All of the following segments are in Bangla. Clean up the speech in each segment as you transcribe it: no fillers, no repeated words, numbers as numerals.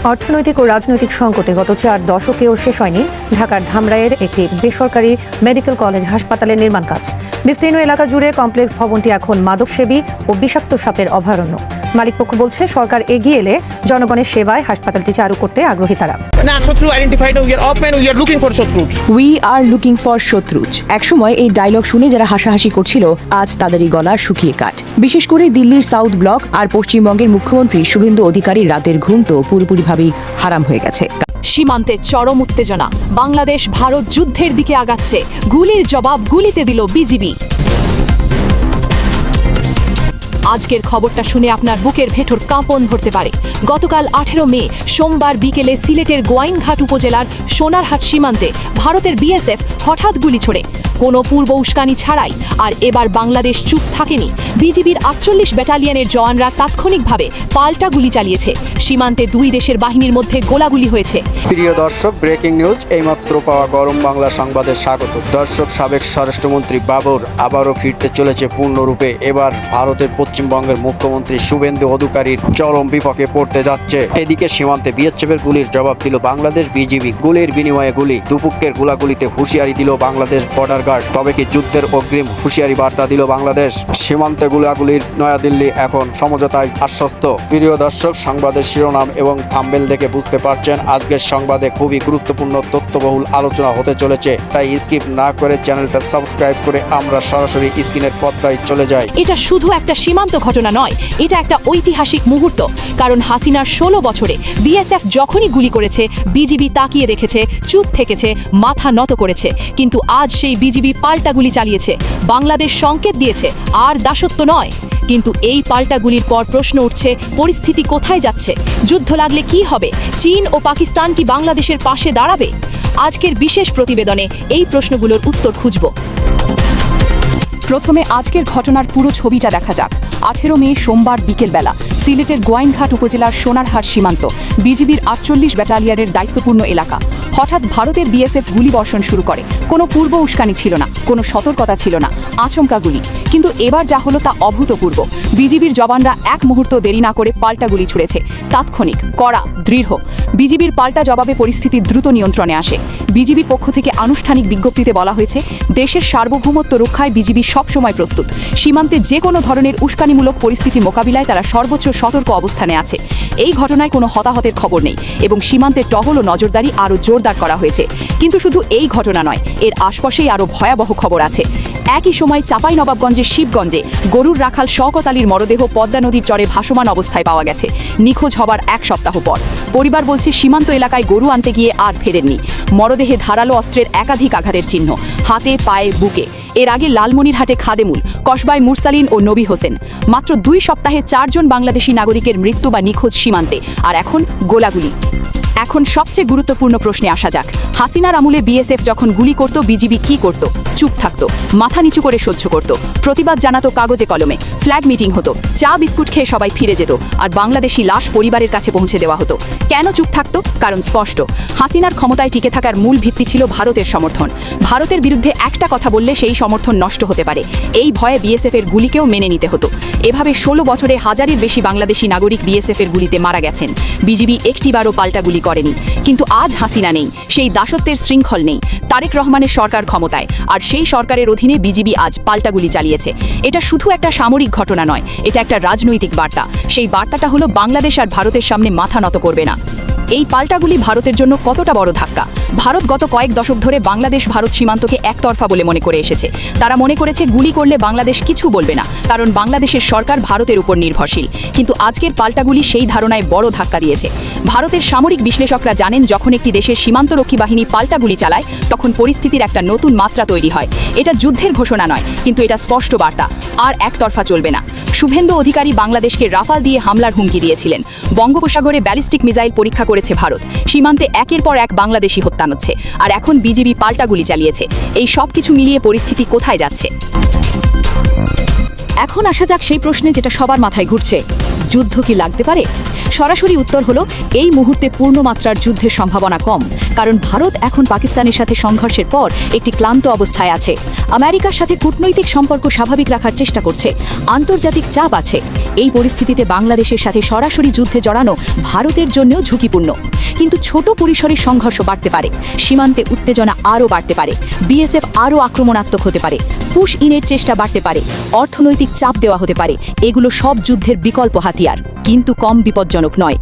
অর্থনৈতিক ও রাজনৈতিক সংকটে গত 4 দশকেও শেষ হয়নি ঢাকার ধামরাইয়ের একটি বেসরকারি মেডিকেল কলেজ হাসপাতালের নির্মাণ কাজ। বিস্তীর্ণ এলাকা জুড়ে কমপ্লেক্স ভবনটি এখন মাদকসেবী ও বিষাক্ত সাপের অভয়ারণ্য। মালিকপক্ষ বলছে, সরকার এগিয়ে এলে জনগণের সেবায় হাসপাতালটি চালু করতে আগ্রহী তারা। উই আর লুকিং ফর শত্রুজ। একসময় এই ডায়লগ শুনে যারা হাসাহাসি করছিল, আজ তাদেরই গলা শুকিয়ে কাট। বিশেষ করে দিল্লির সাউথ ব্লক আর পশ্চিমবঙ্গের মুখ্যমন্ত্রী শুভেন্দু অধিকারীর রাতের ঘুম তো পুরোপুরিভাবেই হারাম হয়ে গেছে। সীমান্তে চরম উত্তেজনা। বাংলাদেশ ভারত যুদ্ধের দিকে আগাচ্ছে। গুলির জবাব গুলিতে দিল বিজিবি। আজকের খবরটা শুনে আপনার বুকের ভেতর কাঁপন ধরতে পারে। গতকাল 18 মে সোমবার বিকেলে সিলেটের গোয়াইনঘাট উপজেলার সোনারহাট সীমান্তে ভারতের বিএসএফ হঠাৎ গুলি ছোড়ে, কোনো পূর্ব উস্কানি ছাড়াই। আর এবার বাংলাদেশ চুপ থাকেনি। বিজিবির 48 ব্যাটালিয়নের জওয়ানরা তাৎক্ষণিকভাবে পাল্টা গুলি চালিয়েছে। সীমান্তে দুই দেশের বাহিনীর মধ্যে গোলাগুলি হয়েছে। প্রিয় দর্শক, ব্রেকিং নিউজ এইমাত্র পাওয়া গরম বাংলা সংবাদে স্বাগত। দর্শক, সাবেক স্বরাষ্ট্রমন্ত্রী বাবর আবারও ফিরতে চলেছে পূর্ণরূপে। এবার ভারতের পশ্চিমবঙ্গের মুখ্যমন্ত্রী শুভেন্দু অধিকারীর চরম বিপক্ষে পড়তে যাচ্ছে। এদিকে সীমান্তে বিএসএফের গুলির জবাব দিল বাংলাদেশ বিজিবি। গুলির বিনিময়ে গুলি। দুপক্ষের গোলাগুলিতে হুঁশিয়ারি দিল বাংলাদেশ বর্ডার গার্ড। তবে কি যুদ্ধের অগ্রিম হুঁশিয়ারি বার্তা দিল বাংলাদেশ? সীমান্তে গোলাগুলির নয়াদিল্লি এখন সমঝোতায় আশ্বস্ত। প্রিয় দর্শক, সংবাদের শিরোনাম এবং থাম্বনেল দেখে বুঝতে পারছেন আজকের সংবাদে খুবই গুরুত্বপূর্ণ তথ্যবহুল আলোচনা হতে চলেছে। তাই স্কিপ না করে চ্যানেলটা সাবস্ক্রাইব করে আমরা সরাসরি স্ক্রিনের পর্দায় চলে যাই। এটা শুধু একটা সীমান্ত ঘটনা নয়, এটা একটা ঐতিহাসিক মুহূর্ত। কারণ হাসিনার 16 বছরে বিএসএফ যখনই গুলি করেছে, বিজিবি তাকিয়ে দেখেছে, চুপ থেকেছে, মাথা নত করেছে। কিন্তু আজ সেই বিজিবি পাল্টা গুলি চালিয়েছে। বাংলাদেশ সংকেত দিয়েছে আর দাসত্ব নয়। কিন্তু এই পাল্টা গুলির পর প্রশ্ন উঠছে, পরিস্থিতি কোথায় যাচ্ছে? যুদ্ধ লাগলে কি হবে? চীন ও পাকিস্তান কি বাংলাদেশের পাশে দাঁড়াবে? আজকের বিশেষ প্রতিবেদনে এই প্রশ্নগুলোর উত্তর খুঁজব। প্রথমে আজকের ঘটনার পুরো ছবিটা দেখা যাক। 18 মে সোমবার বিকেলবেলা সিলেটের গোয়াইনঘাট উপজেলার সোনারহাট সীমান্ত, বিজিবির 48 ব্যাটালিয়নের দায়িত্বপূর্ণ এলাকা। হঠাৎ ভারতের বিএসএফ গুলি বর্ষণ শুরু করে। কোনো পূর্ব উস্কানি ছিল না, কোনো সতর্কতা ছিল না, আচমকা গুলি। কিন্তু এবার যা হলো তা অভূতপূর্ব। বিজিবির জওয়ানরা এক মুহূর্ত দেরি না করে পাল্টা গুলি ছুড়েছে। তাৎক্ষণিক, কড়া, দৃঢ়। বিজিবির পাল্টা জবাবে পরিস্থিতি দ্রুত নিয়ন্ত্রণে আসে। বিজিবির পক্ষ থেকে আনুষ্ঠানিক বিজ্ঞপ্তিতে বলা হয়েছে, দেশের সার্বভৌমত্ব রক্ষায় বিজিবি সবসময় প্রস্তুত। সীমান্তে যে কোনো ধরনের উস্কানিমূলক পরিস্থিতি মোকাবিলায় তারা সর্বোচ্চ সতর্ক অবস্থানে আছে। এই ঘটনায় কোনো হতাহতের খবর নেই এবং সীমান্তের টহল ও নজরদারি আরও জোরদার করা হয়েছে। কিন্তু শুধু এই ঘটনা নয়, এর আশপাশেই আরও ভয়াবহ খবর আছে। একই সময় চাঁপাইনবাবগঞ্জের শিবগঞ্জে গরুর রাখাল শওকত আলীর মরদেহ পদ্মা নদীর চরে ভাসমান অবস্থায় পাওয়া গেছে, নিখোঁজ হবার 1 সপ্তাহ পর। পরিবার বলছে, সীমান্ত এলাকায় গরু আনতে গিয়ে আর ফেরেননি। মরদেহে ধারালো অস্ত্রের একাধিক আঘাতের চিহ্ন, হাতে, পায়ে, বুকে। এর আগে লালমনিরহাটে খাদেমুল, কসবায় মুরসালিন ও নবী হোসেন। মাত্র 2 সপ্তাহে 4 জন বাংলাদেশি নাগরিকের মৃত্যু বা নিখোঁজ সীমান্তে। আর এখন গোলাগুলি। এখন সবচেয়ে গুরুত্বপূর্ণ প্রশ্নে আসা যাক। হাসিনার আমলে বিএসএফ যখন গুলি করত, বিজিবি কি করত? চুপ থাকতো, মাথা নিচু করে সহ্য করত, প্রতিবাদ জানাতো কাগজে কলমে, ফ্ল্যাগ মিটিং হতো, চা বিস্কুট খেয়ে সবাই ফিরে যেত, আর বাংলাদেশি লাশ পরিবারের কাছে পৌঁছে দেওয়া হতো। কেন চুপ থাকতো? কারণ স্পষ্ট, হাসিনার ক্ষমতায় টিকে থাকার মূল ভিত্তি ছিল ভারতের সমর্থন। ভারতের বিরুদ্ধে একটা কথা বললে সেই সমর্থন নষ্ট হতে পারে। এই ভয়ে বিএসএফ এর গুলিকেও মেনে নিতে হতো। এভাবে 16 বছরে হাজারের বেশি বাংলাদেশি নাগরিক বিএসএফ এর গুলিতে মারা গেছেন। বিজিবি একটিবারও পাল্টা গুলি করেনি। কিন্তু আজ হাসিনা নেই, সেই দাসত্বের শৃঙ্খল নেই। তারেক রহমানের সরকার ক্ষমতায়, আর সেই সরকারের অধীনে বিজিবি আজ পাল্টা গুলি চালিয়েছে। এটা শুধু একটা সামরিক ঘটনা নয়, এটা একটা রাজনৈতিক বার্তা। সেই বার্তাটা হলো, বাংলাদেশ আর ভারতের সামনে মাথা নত করবে না। এই পাল্টাগুলি ভারতের জন্য কতটা বড় ধাক্কা? ভারত গত কয়েক দশক ধরে বাংলাদেশ ভারত সীমান্তকে একতরফা বলে মনে করে এসেছে। তারা মনে করেছে গুলি করলে বাংলাদেশ কিছু বলবে না, কারণ বাংলাদেশের সরকার ভারতের উপর নির্ভরশীল। কিন্তু আজকের পাল্টাগুলি সেই ধারণায় বড় ধাক্কা দিয়েছে। ভারতের সামরিক বিশ্লেষকরা জানেন, যখন একটি দেশের সীমান্তরক্ষী বাহিনী পাল্টা গুলি চালায়, তখন পরিস্থিতির একটা নতুন মাত্রা তৈরি হয়। এটা যুদ্ধের ঘোষণা নয়, কিন্তু এটা স্পষ্ট বার্তা, আর একতরফা চলবে না। শুভেন্দু অধিকারী বাংলাদেশকে রাফাল দিয়ে হামলার হুমকি দিয়েছিলেন। বঙ্গোপসাগরে ব্যালিস্টিক মিসাইল পরীক্ষা করেছে ভারত। সীমান্তে একের পর এক বাংলাদেশি হত্যা হচ্ছে। আর এখন বিজিবি পাল্টা গুলি চালিয়েছে। এই সব কিছু মিলিয়ে পরিস্থিতি কোথায় যাচ্ছে? এখন আসা যাক সেই প্রশ্নে যেটা সবার মাথায় ঘুরছে, যুদ্ধ কি লাগতে পারে? সরাসরি উত্তর হলো, এই মুহূর্তে পূর্ণমাত্রার যুদ্ধের সম্ভাবনা কম। কারণ ভারত এখন পাকিস্তানের সাথে সংঘর্ষের পর একটি ক্লান্ত অবস্থায় আছে। আমেরিকার সাথে কূটনৈতিক সম্পর্ক স্বাভাবিক রাখার চেষ্টা করছে, আন্তর্জাতিক চাপ আছে। এই পরিস্থিতিতে বাংলাদেশের সাথে সরাসরি যুদ্ধে জড়ানো ভারতের জন্যও ঝুঁকিপূর্ণ। কিন্তু ছোট পরিসরের সংঘর্ষ বাড়তে পারে, সীমান্তে উত্তেজনা আরও বাড়তে পারে, বিএসএফ আরও আক্রমণাত্মক হতে পারে, পুশ ইনের চেষ্টা বাড়তে পারে, অর্থনৈতিক চাপ দেওয়া হতে পারে। এগুলো সব যুদ্ধের বিকল্প হাতিয়ার, কিন্তু কম বিপজ্জনক নয়।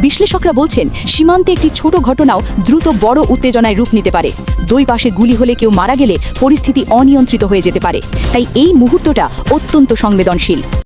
বিশ্লেষকরা বলছেন, সীমান্তে একটি ছোট ঘটনাও দ্রুত বড় উত্তেজনায় রূপ নিতে পারে। দুই পাশে গুলি হলে কেউ মারা গেলে পরিস্থিতি অনিয়ন্ত্রিত হয়ে যেতে পারে। তাই এই মুহূর্তটা অত্যন্ত সংবেদনশীল।